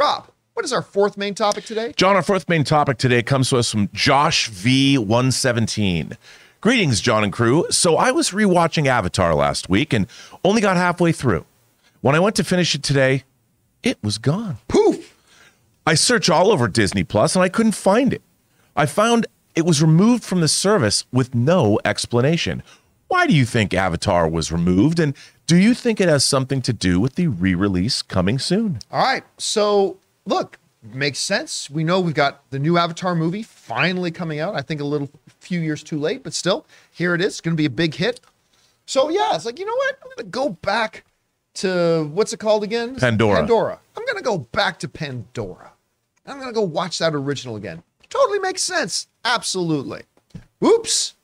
Rob, what is our fourth main topic today? John, our fourth main topic today comes to us from Josh V117. Greetings, John and crew. So I was rewatching Avatar last week and only got halfway through. When I went to finish it today, it was gone. Poof! I searched all over Disney Plus and I couldn't find it. I found it was removed from the service with no explanation. Why do you think Avatar was removed? And do you think it has something to do with the re-release coming soon? All right. So, look, makes sense. We know we've got the new Avatar movie finally coming out. I think a few years too late, but still, here it is. It's going to be a big hit. So, yeah, it's like, you know what? I'm going to go back to, what's it called again? Pandora. I'm going to go back to Pandora. I'm going to go watch that original again. Totally makes sense. Absolutely. Oops.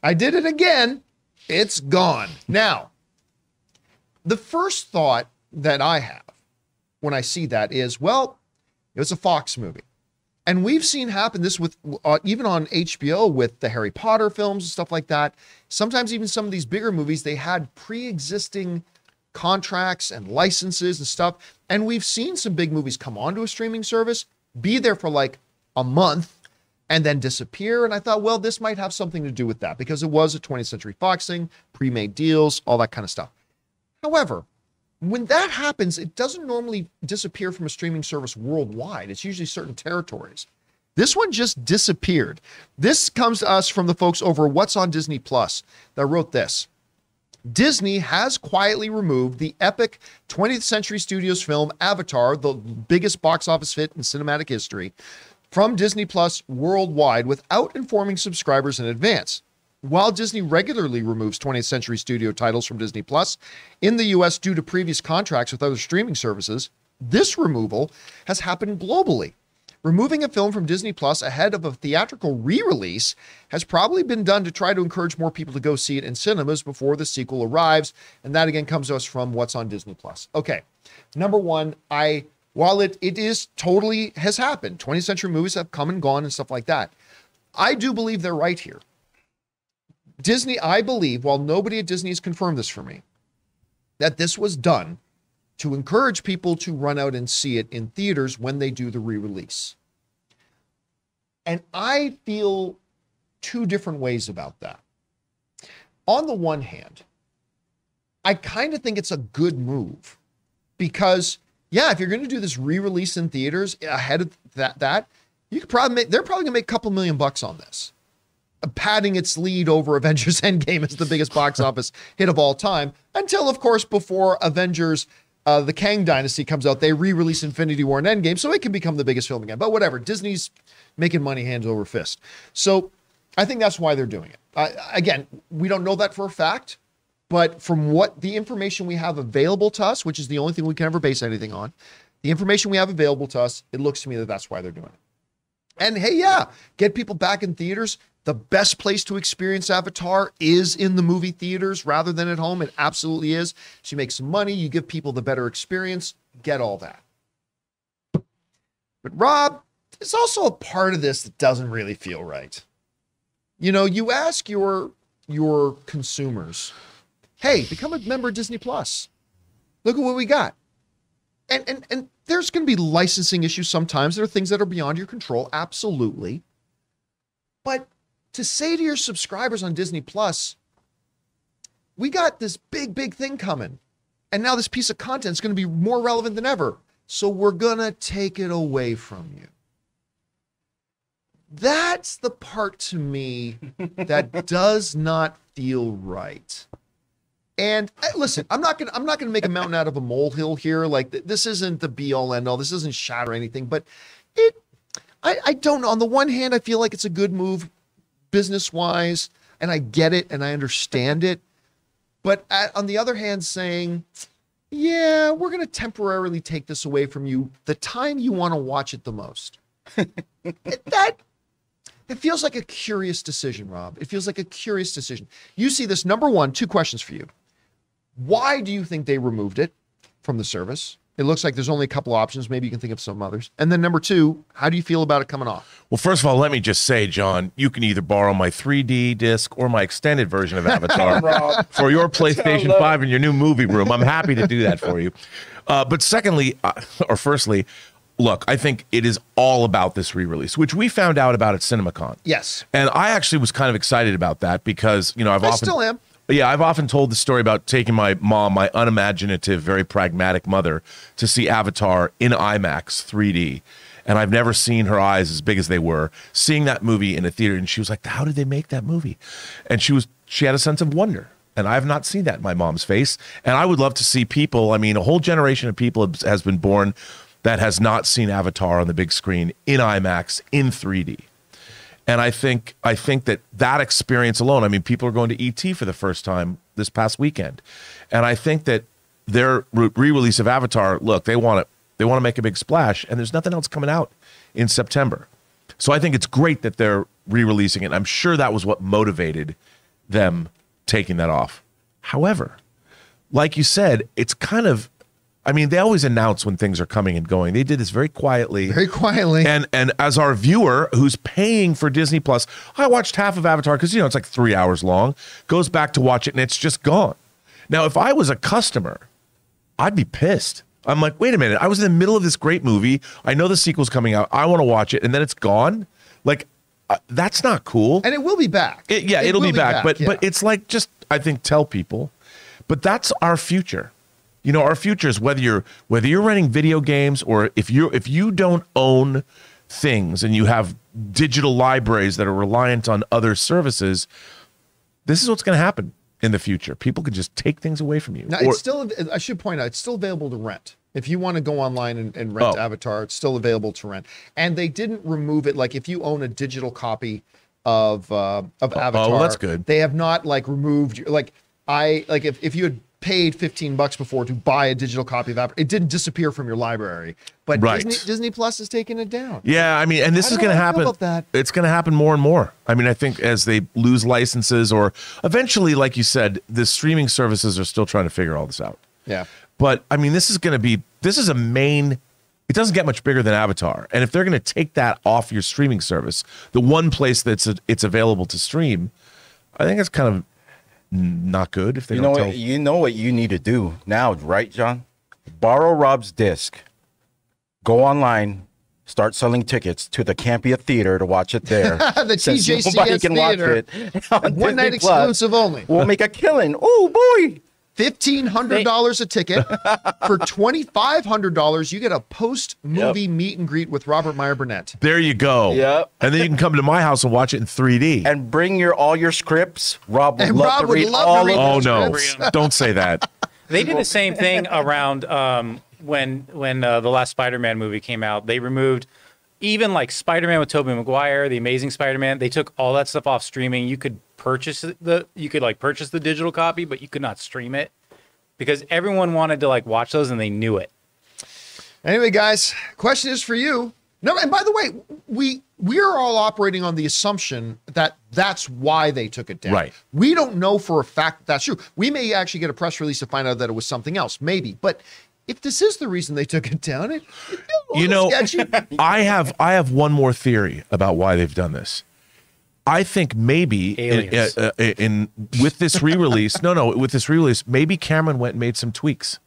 I did it again. It's gone. Now, the first thought that I have when I see that is, well, it was a Fox movie. And we've seen happen this with, even on HBO with the Harry Potter films and stuff like that. Sometimes even some of these bigger movies, they had pre-existing contracts and licenses and stuff. And we've seen some big movies come onto a streaming service, be there for like a month, and then disappear. And I thought, well, this might have something to do with that because it was a 20th Century Fox thing, pre-made deals, all that kind of stuff. However, when that happens, it doesn't normally disappear from a streaming service worldwide. It's usually certain territories. This one just disappeared. This comes to us from the folks over What's on Disney Plus that wrote this. Disney has quietly removed the epic 20th Century Studios film Avatar, the biggest box office hit in cinematic history, from Disney Plus worldwide without informing subscribers in advance. While Disney regularly removes 20th Century Studio titles from Disney Plus in the US due to previous contracts with other streaming services, this removal has happened globally. Removing a film from Disney Plus ahead of a theatrical re-release has probably been done to try to encourage more people to go see it in cinemas before the sequel arrives. And that again comes to us from What's on Disney Plus. Okay, number one, while it is totally has happened, 20th century movies have come and gone and stuff like that. I do believe they're right here. Disney, I believe, while nobody at Disney has confirmed this for me, that this was done to encourage people to run out and see it in theaters when they do the re-release. And I feel two different ways about that. On the one hand, I kind of think it's a good move because, yeah, if you're going to do this re-release in theaters ahead of that, you could probably they're probably going to make a couple $1 million on this, padding its lead over Avengers Endgame as the biggest box office hit of all time, until, of course, before Avengers the Kang Dynasty comes out, they re-release Infinity War and Endgame, so it can become the biggest film again. But whatever, Disney's making money hand over fist. So I think that's why they're doing it. Again, we don't know that for a fact, but from what the information we have available to us, which is the only thing we can ever base anything on, the information we have available to us, it looks to me that that's why they're doing it. And hey, yeah, get people back in theaters. The best place to experience Avatar is in the movie theaters rather than at home. It absolutely is. So you make some money, you give people the better experience, get all that. But Rob, there's also a part of this that doesn't really feel right. You know, you ask your consumers, hey, become a member of Disney Plus. Look at what we got. And there's going to be licensing issues sometimes. There are things that are beyond your control, absolutely. But to say to your subscribers on Disney Plus, we got this big thing coming, and now this piece of content is going to be more relevant than ever, so we're going to take it away from you. That's the part to me that does not feel right. And listen, I'm not gonna make a mountain out of a molehill here. Like this isn't the be all end all. This doesn't shatter anything, but I don't know. On the one hand, I feel like it's a good move business wise, and I get it and I understand it. But on the other hand, saying, yeah, we're going to temporarily take this away from you the time you want to watch it the most. It feels like a curious decision, Rob. It feels like a curious decision. You see this, number one, two questions for you. Why do you think they removed it from the service? It looks like there's only a couple options. Maybe you can think of some others. And then number 2, how do you feel about it coming off? Well, first of all, let me just say, John, you can either borrow my 3D disc or my extended version of Avatar for your PlayStation 5 in your new movie room. I'm happy to do that for you. But secondly, or firstly, look, I think it is all about this re-release, which we found out about at CinemaCon. Yes. And I actually was kind of excited about that because, you know, I still am. Yeah, I've often told the story about taking my mom, my unimaginative, very pragmatic mother, to see Avatar in IMAX 3D. And I've never seen her eyes as big as they were seeing that movie in a theater. And she was like, how did they make that movie? And she had a sense of wonder. And I have not seen that in my mom's face. And I would love to see people, I mean, a whole generation of people has been born that has not seen Avatar on the big screen in IMAX in 3D. And I think that experience alone, I mean, people are going to ET for the first time this past weekend. And I think that their re-release of Avatar, look, they want to make a big splash, and there's nothing else coming out in September. So I think it's great that they're re-releasing it. I'm sure that was what motivated them taking that off. However, like you said, it's kind of, I mean, they always announce when things are coming and going. They did this very quietly. Very quietly. And as our viewer who's paying for Disney Plus, I watched half of Avatar because, you know, it's like 3 hours long, goes back to watch it and it's just gone. Now, if I was a customer, I'd be pissed. I'm like, wait a minute. I was in the middle of this great movie. I know the sequel's coming out. I want to watch it. And then it's gone. Like, that's not cool. And it will be back. It'll be back. But it's like, just, I think, tell people. But that's our future. You know, our future is whether you're renting video games or if you don't own things and you have digital libraries that are reliant on other services, this is what's going to happen in the future. People can just take things away from you. Now, it's still, I should point out, it's still available to rent. If you want to go online and rent Avatar, it's still available to rent. And they didn't remove it. Like if you own a digital copy of Avatar, that's good. They have not like removed if you had paid $15 before to buy a digital copy of Avatar, it didn't disappear from your library. But right. Disney Plus is taking it down. Yeah, I mean, and this is going to happen. It's going to happen more and more. I mean, I think as they lose licenses or eventually, like you said, the streaming services are still trying to figure all this out. Yeah. But I mean, this is a main, it doesn't get much bigger than Avatar. And if they're going to take that off your streaming service, the one place it's available to stream, I think it's kind of not good if they don't tell. You know what you need to do now, right, John? Borrow Rob's disc, go online, start selling tickets to the Campea Theater to watch it there. The TJCS nobody can Theater. watch it One night exclusive only. We'll make a killing. Oh boy. $1,500 a ticket. For $2,500, you get a post-movie meet and greet with Robert Meyer Burnett. There you go. Yep. And then you can come to my house and watch it in 3D. And bring all your scripts. Rob would love to read love all to read of Oh those no! Don't say that. They did the same thing around when the last Spider-Man movie came out. They removed even like Spider-Man with Tobey Maguire, The Amazing Spider-Man. They took all that stuff off streaming. You could purchase the digital copy, but you could not stream it because everyone wanted to like watch those and they knew it. Anyway, guys, question is for you. No, and by the way, we're all operating on the assumption that that's why they took it down. Right. We don't know for a fact that that's true. We may actually get a press release to find out that it was something else, maybe. But if this is the reason they took it down, it feels a little sketchy. I have one more theory about why they've done this. I think maybe with this re-release, with this re-release, maybe Cameron went and made some tweaks.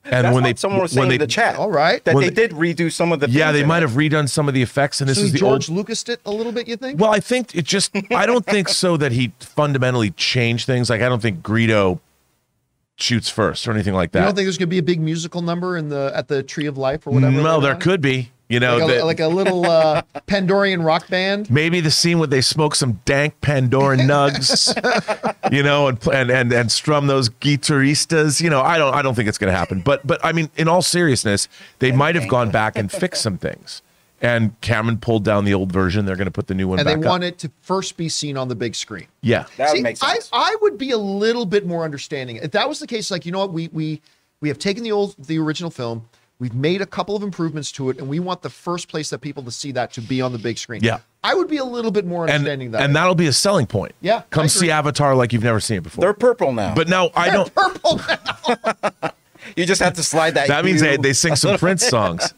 And that's someone was saying in the chat, all right, that they did redo some of the. Yeah, they might have redone some of the effects, and this is the George Lucas it a little bit. You think? Well, I think it just. I don't think so that he fundamentally changed things. Like I don't think Greedo shoots first or anything like that. You don't think there's going to be a big musical number at the Tree of Life or whatever? No, there could be. You know, like a little Pandorian rock band. Maybe the scene where they smoke some dank Pandoran nugs, you know, and strum those guitaristas. You know, I don't think it's going to happen. But I mean, in all seriousness, they might have gone back and fixed some things. And Cameron pulled down the old version. They're going to put the new one back up. And they want it to first be seen on the big screen. Yeah, that would make sense. I would be a little bit more understanding if that was the case. Like, you know what, we have taken the original film. We've made a couple of improvements to it, and we want the first place that people to see that to be on the big screen. Yeah. I would be a little bit more understanding that. And that'll be a selling point. Yeah. Come see Avatar like you've never seen it before. They're purple now. But no, I don't. Purple now. You just have to slide that. That means they sing some Prince songs.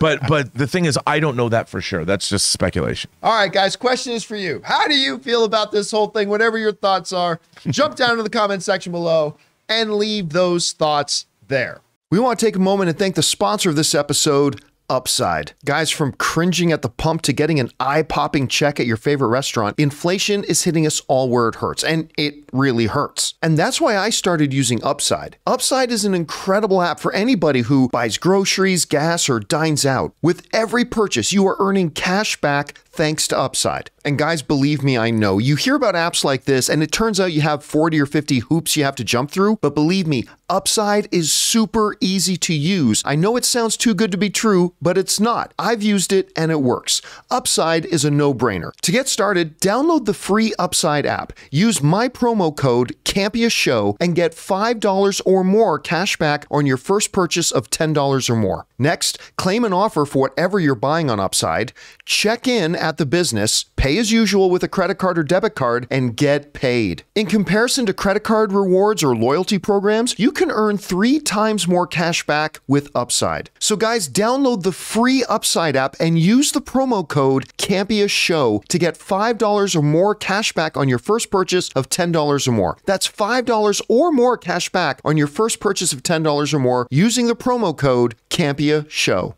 But the thing is, I don't know that for sure. That's just speculation. All right, guys, question is for you. How do you feel about this whole thing? Whatever your thoughts are, jump down to the comment section below and leave those thoughts there. We want to take a moment and thank the sponsor of this episode, Upside. Guys, from cringing at the pump to getting an eye-popping check at your favorite restaurant, inflation is hitting us all where it hurts, and it really hurts. And that's why I started using Upside. Upside is an incredible app for anybody who buys groceries, gas, or dines out. With every purchase, you are earning cash back thanks to Upside. And guys, believe me, I know. You hear about apps like this, and it turns out you have 40 or 50 hoops you have to jump through, but believe me, Upside is super easy to use. I know it sounds too good to be true, but it's not. I've used it, and it works. Upside is a no-brainer. To get started, download the free Upside app. Use my promo code Campea Show and get $5 or more cash back on your first purchase of $10 or more. Next, claim an offer for whatever you're buying on Upside, check in at the business, pay as usual with a credit card or debit card, and get paid. In comparison to credit card rewards or loyalty programs, you can earn 3 times more cash back with Upside. So guys, download the free Upside app and use the promo code Campea Show to get $5 or more cash back on your first purchase of $10 or more. That's $5 or more cash back on your first purchase of $10 or more using the promo code Campea Show.